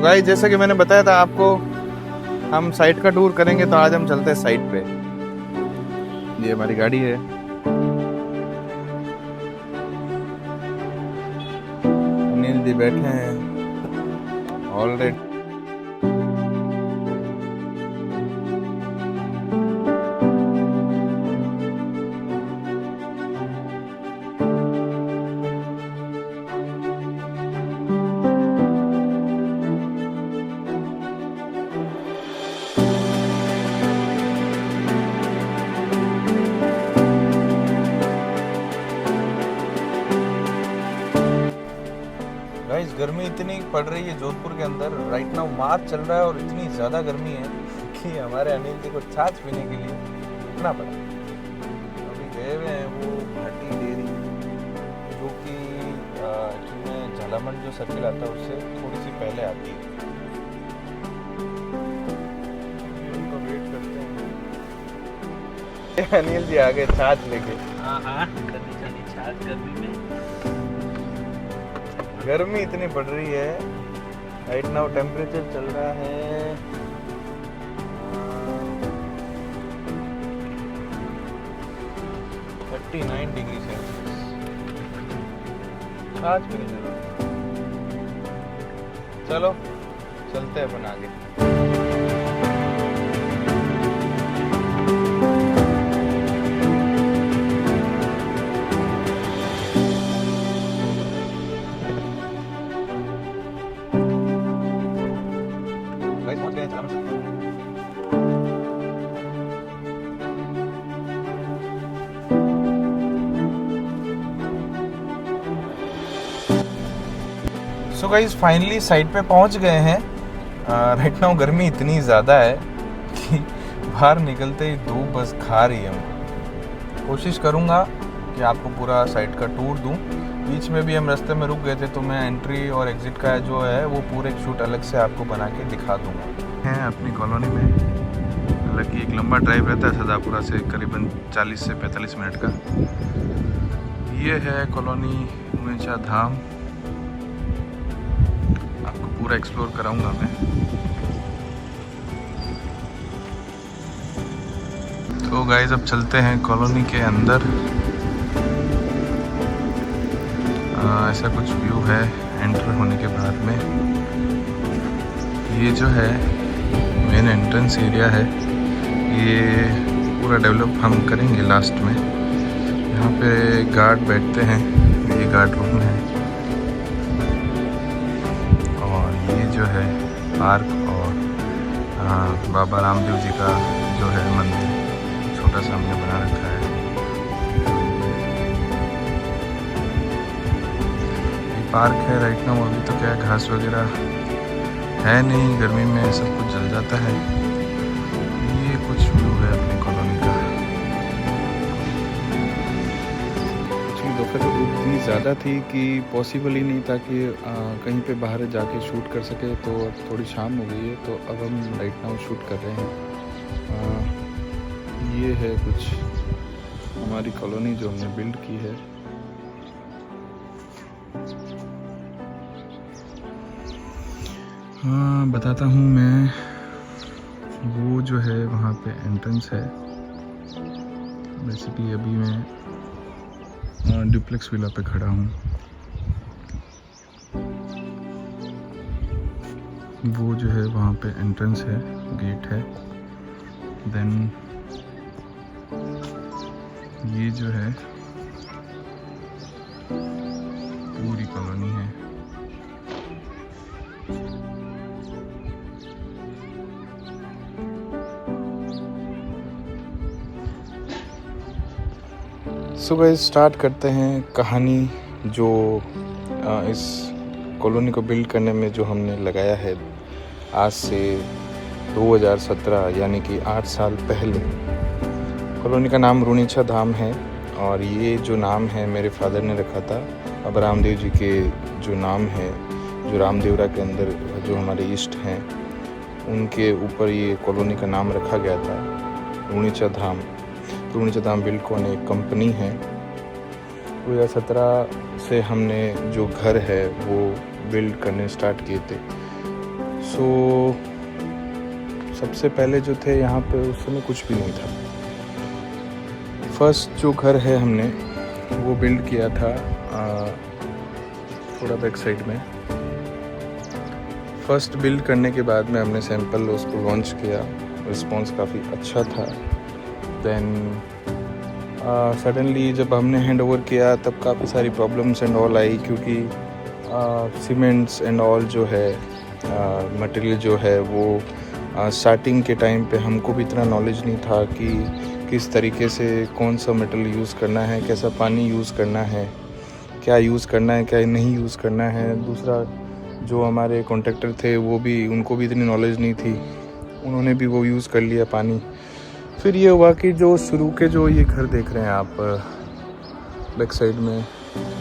Guys जैसा कि मैंने बताया था आपको, हम साइट का टूर करेंगे, तो आज हम चलते हैं साइट पे। ये हमारी गाड़ी है। अनिल जी बैठे हैं ऑलरेडी। गाइस गर्मी इतनी पड़ रही है जोधपुर के अंदर, राइट नाउ मार्च चल रहा है और इतनी ज़्यादा गर्मी है कि हमारे अनिल जी को छाछ पीने के लिए रुकना पड़ा। अभी गए हुए हैं वो भाटी डेयरी, जो कि एक्चुअली झालामंड जो सर्किल आता है उससे थोड़ी सी पहले आती है। उनको वेट करते हैं। अनिल जी आ गए छाछ लेके। हाँ छाछ गर्मी में। गर्मी इतनी बढ़ रही है, राइट नाउ टेम्परेचर चल रहा है 39 डिग्री सेल्सियस। आज भी नहीं जरूरत। चलो चलते हैं अपन आगे। सो गाइस फाइनली साइट पे पहुंच गए हैं। राइट नाउ गर्मी इतनी ज़्यादा है कि बाहर निकलते ही धूप बस खा रही है हमको। कोशिश करूंगा कि आपको पूरा साइट का टूर दूं। बीच में भी हम रास्ते में रुक गए थे, तो मैं एंट्री और एग्ज़िट का जो है वो पूरे शूट अलग से आपको बना के दिखा दूंगा। हैं अपनी कॉलोनी में, हालांकि एक लंबा ड्राइव रहता है सदापुरा से, करीबन 40 से 45 मिनट का। ये है कॉलोनी रुणेछा धाम, आपको पूरा एक्सप्लोर कराऊंगा मैं। तो गाइस अब चलते हैं कॉलोनी के अंदर। ऐसा कुछ व्यू है एंटर होने के बाद में। ये जो है मेन एंट्रेंस एरिया है, ये पूरा डेवलप हम करेंगे लास्ट में। यहाँ पे गार्ड बैठते हैं, ये गार्ड रूम है। और ये जो है पार्क और बाबा रामदेव जी का जो है मंदिर छोटा सा हमने बना रखा है। ये पार्क है। राइट नाउ अभी तो क्या घास वगैरह है नहीं, गर्मी में सब कुछ जल जाता है। ये कुछ व्यू है अपनी कॉलोनी का। दोपहर धूप इतनी ज़्यादा थी कि पॉसिबल ही नहीं था कि कहीं पे बाहर जाके शूट कर सके, तो अब थोड़ी शाम हो गई है, तो अब हम राइट नाउ शूट कर रहे हैं। ये है कुछ हमारी कॉलोनी जो हमने बिल्ड की है। हाँ बताता हूँ मैं, वो जो है वहाँ पे एंट्रेंस है। बेसिकली अभी मैं डुप्लेक्स विला पे खड़ा हूँ। वो जो है वहाँ पे एंट्रेंस है, गेट है। देन ये जो है पूरी कॉलोनी है। सो गाइस स्टार्ट करते हैं कहानी जो इस कॉलोनी को बिल्ड करने में जो हमने लगाया है आज से 2017 यानी कि 8 साल पहले। कॉलोनी का नाम रुणेछा धाम है, और ये जो नाम है मेरे फादर ने रखा था। अब रामदेव जी के जो नाम है, जो रामदेवरा के अंदर जो हमारे इष्ट हैं, उनके ऊपर ये कॉलोनी का नाम रखा गया था, रुणेछा धाम। रुणेछा धाम बिल्डकॉन एक कंपनी है। 2017 से हमने जो घर है वो बिल्ड करने स्टार्ट किए थे। सो सबसे पहले जो थे यहाँ पे उस समय कुछ भी नहीं था। फर्स्ट जो घर है हमने वो बिल्ड किया था थोड़ा बैक साइड में। फर्स्ट बिल्ड करने के बाद में हमने सैंपल उसको लॉन्च किया, रिस्पॉन्स काफ़ी अच्छा था। देन सडनली जब हमने हैंड ओवर किया तब काफ़ी सारी प्रॉब्लम्स एंड ऑल आई, क्योंकि सीमेंट्स एंड ऑल जो है मटेरियल जो है वो स्टार्टिंग के टाइम पे हमको भी इतना नॉलेज नहीं था कि किस तरीके से कौन सा मटेरियल यूज़ करना है, कैसा पानी यूज़ करना है, क्या यूज़ करना है, क्या नहीं यूज़ करना है। दूसरा जो हमारे कॉन्ट्रैक्टर थे वो भी, उनको भी इतनी नॉलेज नहीं थी, उन्होंने भी वो यूज़ कर लिया पानी। फिर ये हुआ कि जो शुरू के जो ये घर देख रहे हैं आप बैक साइड में,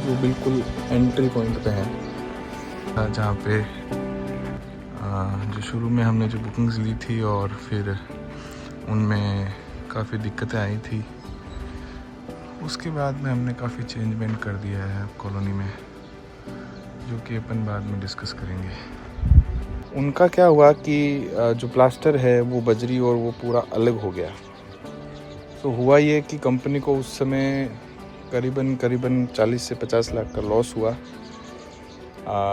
जो बिल्कुल एंट्री पॉइंट पे है, जहाँ पे जो शुरू में हमने जो बुकिंग्स ली थी और फिर उनमें काफ़ी दिक्कतें आई थी, उसके बाद में हमने काफ़ी चेंजमेंट कर दिया है कॉलोनी में, जो कि अपन बाद में डिस्कस करेंगे। उनका क्या हुआ कि जो प्लास्टर है वो बजरी और वो पूरा अलग हो गया। तो हुआ ये कि कंपनी को उस समय करीबन 40 से 50 लाख का लॉस हुआ।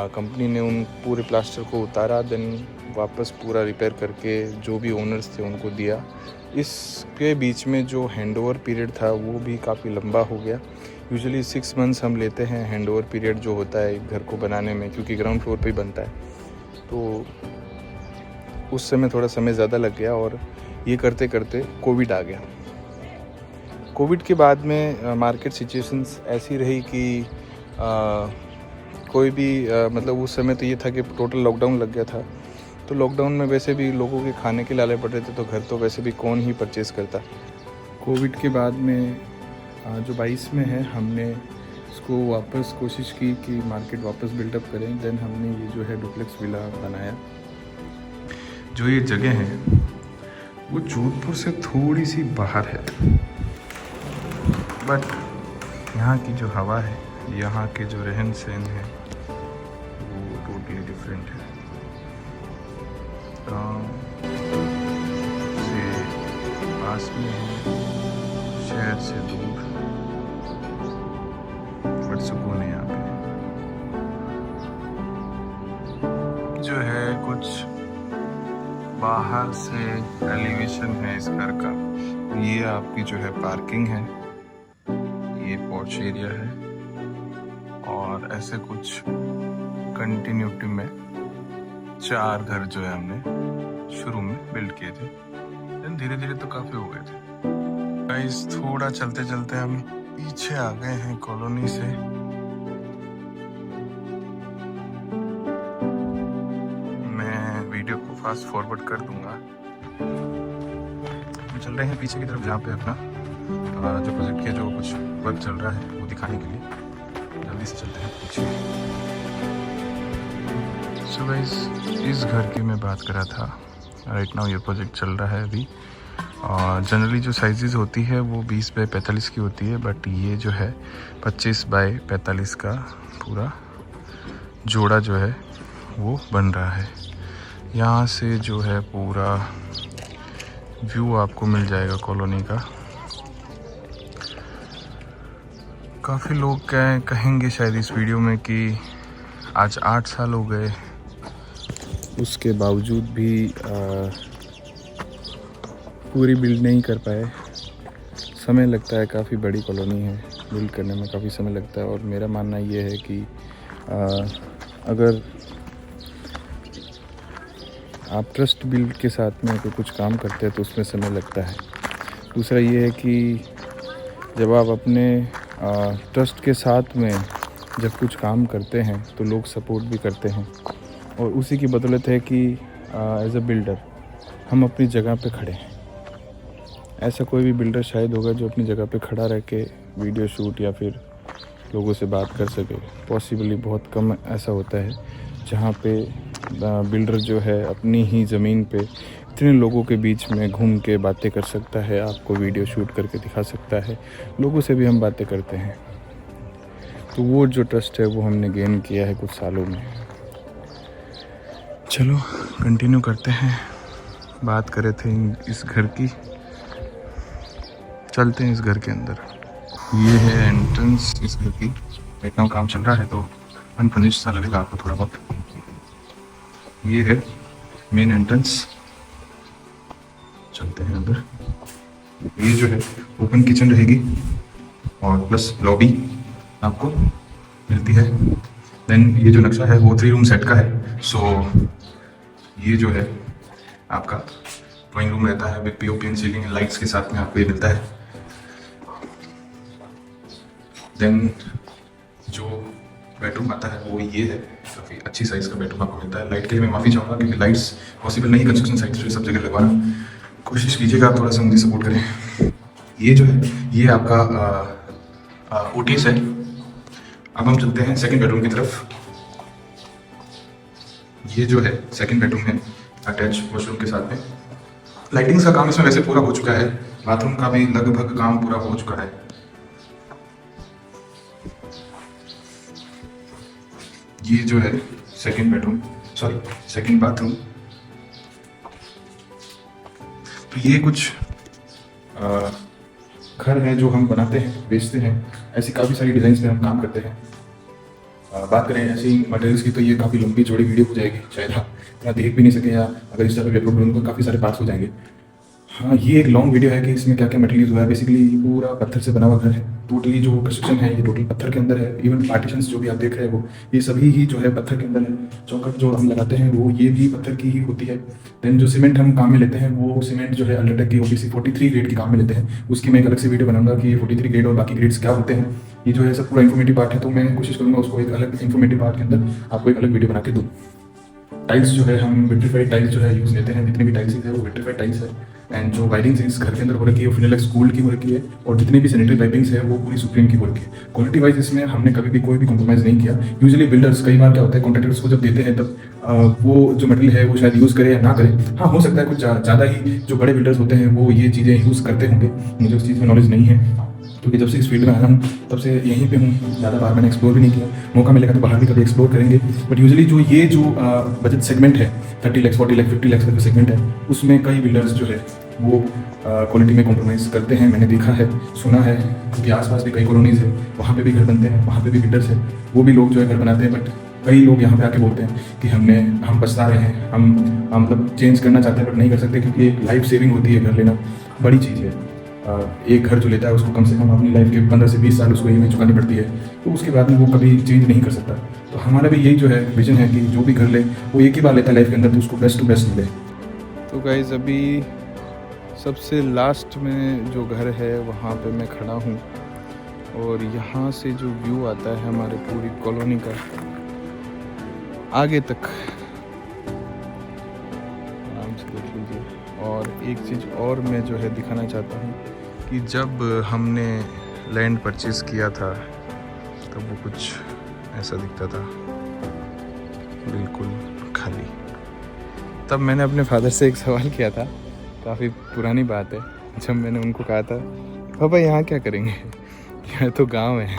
कंपनी ने उन पूरे प्लास्टर को उतारा, देन वापस पूरा रिपेयर करके जो भी ओनर्स थे उनको दिया। इसके बीच में जो हैंडओवर पीरियड था वो भी काफ़ी लंबा हो गया। यूजुअली 6 मंथ्स हम लेते हैं हैंडओवर पीरियड जो होता है घर को बनाने में, क्योंकि ग्राउंड फ्लोर पे ही बनता है। तो उस समय थोड़ा समय ज़्यादा लग गया और ये करते करते कोविड आ गया। कोविड के बाद में मार्केट सिचुएशंस ऐसी रही कि कोई भी मतलब उस समय तो ये था कि टोटल लॉकडाउन लग गया था। तो लॉकडाउन में वैसे भी लोगों के खाने के लाले पड़ रहे थे, तो घर तो वैसे भी कौन ही परचेज़ करता। कोविड के बाद में जो 22 में है, हमने इसको वापस कोशिश की कि मार्केट वापस बिल्डअप करें। देन हमने ये जो है डुप्लेक्स विला बनाया। जो ये जगह है वो जोधपुर से थोड़ी सी बाहर है, बट यहाँ की जो हवा है, यहाँ के जो रहन सहन है वो टोटली डिफरेंट है। गाँव से पास में है, शहर से दूर, बट सुकून है यहाँ पे। जो है कुछ बाहर से एलिवेशन है इस घर का। ये आपकी जो है पार्किंग है, ये पोर्च एरिया है, और ऐसे कुछ कंटिन्यूटी में 4 घर जो है हमने शुरू में बिल्ड किए थे। देन धीरे धीरे तो काफ़ी हो गए थे। गाइस थोड़ा चलते चलते हम पीछे आ गए हैं कॉलोनी से। मैं वीडियो को फास्ट फॉरवर्ड कर दूंगा। हम चल रहे हैं पीछे की तरफ, जहाँ पे अपना जो प्रोजेक्ट के जो कुछ वर्क चल रहा है वो दिखाने के लिए जल्दी से चलते हैं पीछे। सो गाइस, इस घर की मैं बात कर रहा था। राइट नाउ ये प्रोजेक्ट चल रहा है अभी, और जनरली जो साइजेस होती है वो 20 बाई 45 की होती है, बट ये जो है 25 बाई 45 का पूरा जोड़ा जो है वो बन रहा है। यहाँ से जो है पूरा व्यू आपको मिल जाएगा कॉलोनी का। काफ़ी लोग कहेंगे शायद इस वीडियो में कि आज 8 साल हो गए, उसके बावजूद भी पूरी बिल्ड नहीं कर पाए। समय लगता है, काफ़ी बड़ी कॉलोनी है, बिल्ड करने में काफ़ी समय लगता है। और मेरा मानना ये है कि अगर आप ट्रस्ट बिल्ड के साथ में कोई कुछ काम करते हैं तो उसमें समय लगता है। दूसरा ये है कि जब आप अपने ट्रस्ट के साथ में जब कुछ काम करते हैं तो लोग सपोर्ट भी करते हैं, और उसी की बदौलत है कि एज अ बिल्डर हम अपनी जगह पे खड़े हैं। ऐसा कोई भी बिल्डर शायद होगा जो अपनी जगह पे खड़ा रह के वीडियो शूट या फिर लोगों से बात कर सके। पॉसिबली बहुत कम ऐसा होता है जहाँ पे बिल्डर जो है अपनी ही ज़मीन पे इतने लोगों के बीच में घूम के बातें कर सकता है, आपको वीडियो शूट करके दिखा सकता है। लोगों से भी हम बातें करते हैं, तो वो जो ट्रस्ट है वो हमने गेन किया है कुछ सालों में। चलो कंटिन्यू करते हैं। बात करे थे इस घर की, चलते हैं इस घर के अंदर। ये है एंट्रेंस इस घर की। इतना काम चल रहा है तो अनफर्निश्ड सा लगेगा आपको थोड़ा बहुत। ये है मेन एंट्रेंस, चलते हैं अंदर। ये जो है ओपन किचन रहेगी और प्लस लॉबी आपको मिलती है। देन ये जो नक्शा है वो 3 रूम सेट का है। सो ये जो है आपका ड्राइंग रूम रहता है with POP and ceiling lights के साथ में आपको ये मिलता है। देन जो बेडरूम आता है वो ये है, काफ़ी अच्छी साइज़ का बेडरूम आपको मिलता है। लाइट के लिए मैं माफ़ी चाहूँगा क्योंकि लाइट्स पॉसिबल नहीं कंस्ट्रक्शन साइट्स पे सब जगह लगवाना। कोशिश कीजिएगा आप थोड़ा सा मुझे सपोर्ट करें। ये जो है ये आपका ओटीएस है। अब हम चलते हैं सेकंड बेडरूम की तरफ। ये जो है सेकंड बेडरूम है अटैच वॉशरूम के साथ में। लाइटिंग्स का काम इसमें वैसे पूरा हो चुका है, बाथरूम का भी लगभग काम पूरा हो चुका है। ये जो है second bedroom, sorry second bathroom. तो ये कुछ घर हैं जो हम बनाते हैं, बेचते हैं। ऐसी काफ़ी सारी डिज़ाइंस में हम काम करते हैं। बात करें ऐसी मटेरियल्स की तो ये काफ़ी लंबी चौड़ी वीडियो हो जाएगी, शायद आप इतना देख भी नहीं सके, या अगर इस तरह अपलोड करूँ तो काफ़ी सारे पार्ट्स हो जाएंगे। हाँ, ये एक लॉन्ग वीडियो है कि इसमें क्या क्या मटेरियल हुआ है। बेसिकली पूरा पत्थर से बना हुआ घर है। टोटली जो कंस्ट्रक्शन है ये टोटल पत्थर के अंदर है। इवन पार्टीशंस जो भी आप देख रहे हैं वो ये सभी ही जो है पत्थर के अंदर है। चौखट जो हम लगाते हैं वो ये भी पत्थर की ही होती है। देन जो सीमेंट हम काम में लेते हैं वो सीमेंट जो है अल्ट्राटेक की OPC 43 ग्रेड की काम में लेते हैं। उसकी मैं एक अलग से वीडियो बनाऊंगा कि ये 43 ग्रेड और बाकी ग्रेड्स क्या होते हैं। ये जो है सब पूरा इन्फॉर्मेटिव पार्ट है, तो मैं कोशिश करूँगा उसको एक अलग इन्फॉर्मेटिव पार्ट के अंदर आपको एक अलग वीडियो बना के दूँ। टाइल्स जो है हम विट्रीफाइड टाइल्स जो है यूज़ लेते हैं। जितनी भी टाइल्स है वो विट्रीफाइड टाइल्स है। एंड जो वायरिंग्स इस घर के अंदर हो रखी है वो फिनोलेक्स गोल्ड की हो रखी है। और जितनी भी सैनिटरी पाइपिंग्स है वो पूरी सुप्रीम की हो रखी है। क्वालिटी वाइज इसमें हमने कभी भी कोई भी कॉम्प्रोमाइज़ नहीं किया। यूजुअली बिल्डर्स कई बार क्या होता है कॉन्ट्रैक्टर्स को जब देते हैं तब वो जो मटेरियल है वो शायद यूज़ करे या ना करे। हाँ, हो सकता है कुछ ज़्यादा ही जो बड़े बिल्डर्स होते हैं वो ये चीज़ें यूज़ करते होंगे। मुझे उस चीज़ में नॉलेज नहीं है क्योंकि जब से इस फील्ड में आया हूँ तब से यहीं पे हूँ। ज़्यादा बार मैंने एक्सप्लोर भी नहीं किया। मौका मिलेगा तो बाहर भी कभी एक्सप्लोर करेंगे। बट यूजुअली जो ये जो बजट सेगमेंट है 30 लाख 40 लाख 50 लाख का जो सेगमेंट है उसमें कई बिल्डर्स जो है वो क्वालिटी में कॉम्प्रोमाइज़ करते हैं। मैंने देखा है, सुना है, क्योंकि आसपास भी कई कॉलोनीज़ है, वहाँ पे भी घर बनते हैं, वहाँ पे भी बिल्डर्स है, वो भी लोग जो है घर बनाते हैं। बट कई लोग यहाँ पे आके बोलते हैं कि हम पछता रहे हैं, हम मतलब चेंज करना चाहते हैं बट नहीं कर सकते क्योंकि एक लाइफ सेविंग होती है। घर लेना बड़ी चीज़ है। एक घर जो लेता है उसको कम से कम अपनी लाइफ के 15 से 20 साल उसको EMI चुकानी पड़ती है, तो उसके बाद में वो कभी चेंज नहीं कर सकता। तो हमारा भी यही जो है विजन है कि जो भी घर ले वो एक ही बार लेता है लाइफ के अंदर, तो उसको बेस्ट टू बेस्ट मिले। तो गाइस अभी सबसे लास्ट में जो घर है वहाँ पे मैं खड़ा हूँ और यहाँ से जो व्यू आता है हमारे पूरी कॉलोनी का आगे तक आराम से देख लीजिए। और एक चीज़ और मैं जो है दिखाना चाहता हूँ कि जब हमने लैंड परचेज़ किया था तब वो कुछ ऐसा दिखता था, बिल्कुल खाली। तब मैंने अपने फादर से एक सवाल किया था, काफ़ी पुरानी बात है, जब मैंने उनको कहा था पापा यहाँ क्या करेंगे, यहाँ तो गांव है।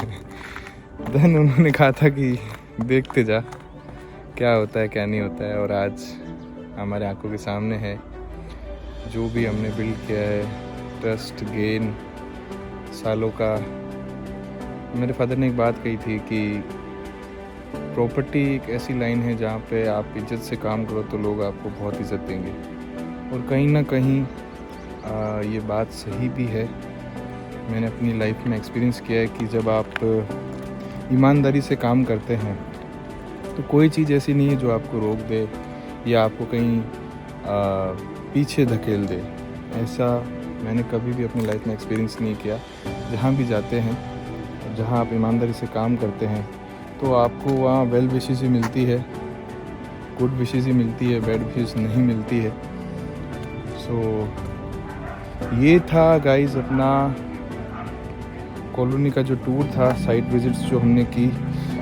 देन उन्होंने कहा था कि देखते जा क्या होता है क्या नहीं होता है। और आज हमारे आंखों के सामने है जो भी हमने बिल्ड किया है, ट्रस्ट गेन सालों का। मेरे फादर ने एक बात कही थी कि प्रॉपर्टी एक ऐसी लाइन है जहाँ पे आप इज्जत से काम करो तो लोग आपको बहुत इज्जत देंगे। और कहीं ना कहीं ये बात सही भी है। मैंने अपनी लाइफ में एक्सपीरियंस किया है कि जब आप ईमानदारी से काम करते हैं तो कोई चीज़ ऐसी नहीं है जो आपको रोक दे या आपको कहीं पीछे धकेल दे। ऐसा मैंने कभी भी अपनी लाइफ में एक्सपीरियंस नहीं किया। जहाँ भी जाते हैं, जहाँ आप ईमानदारी से काम करते हैं तो आपको वहाँ वेल विशेस ही मिलती है, गुड विशेस ही मिलती है, बैड विशेस नहीं मिलती है। सो ये था गाइस अपना कॉलोनी का जो टूर था, साइट विजिट्स जो हमने की।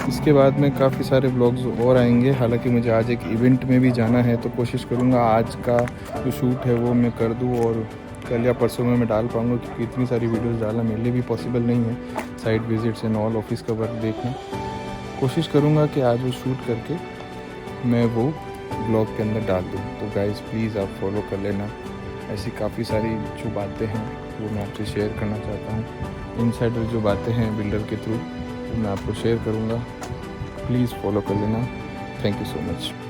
इसके बाद में काफ़ी सारे ब्लॉग्स और आएंगे। हालांकि मुझे आज एक इवेंट में भी जाना है तो कोशिश करूँगा आज का जो शूट है वो मैं कर दूँ और कल या परसों में मैं डाल पाऊँगा, क्योंकि इतनी सारी वीडियोस डालना मेरे लिए भी पॉसिबल नहीं है। Site visits and all, office का वर्क देखना, कोशिश करूँगा कि आज वो शूट करके मैं वो ब्लॉग के अंदर डाल दूँ। तो गाइस प्लीज़ आप फॉलो कर लेना। ऐसी काफ़ी सारी जो बातें हैं वो मैं आपसे शेयर करना चाहता हूँ। इनसाइडर जो बातें हैं बिल्डर के थ्रू वो मैं आपको शेयर करूँगा। प्लीज़ फॉलो कर लेना। Thank you so much.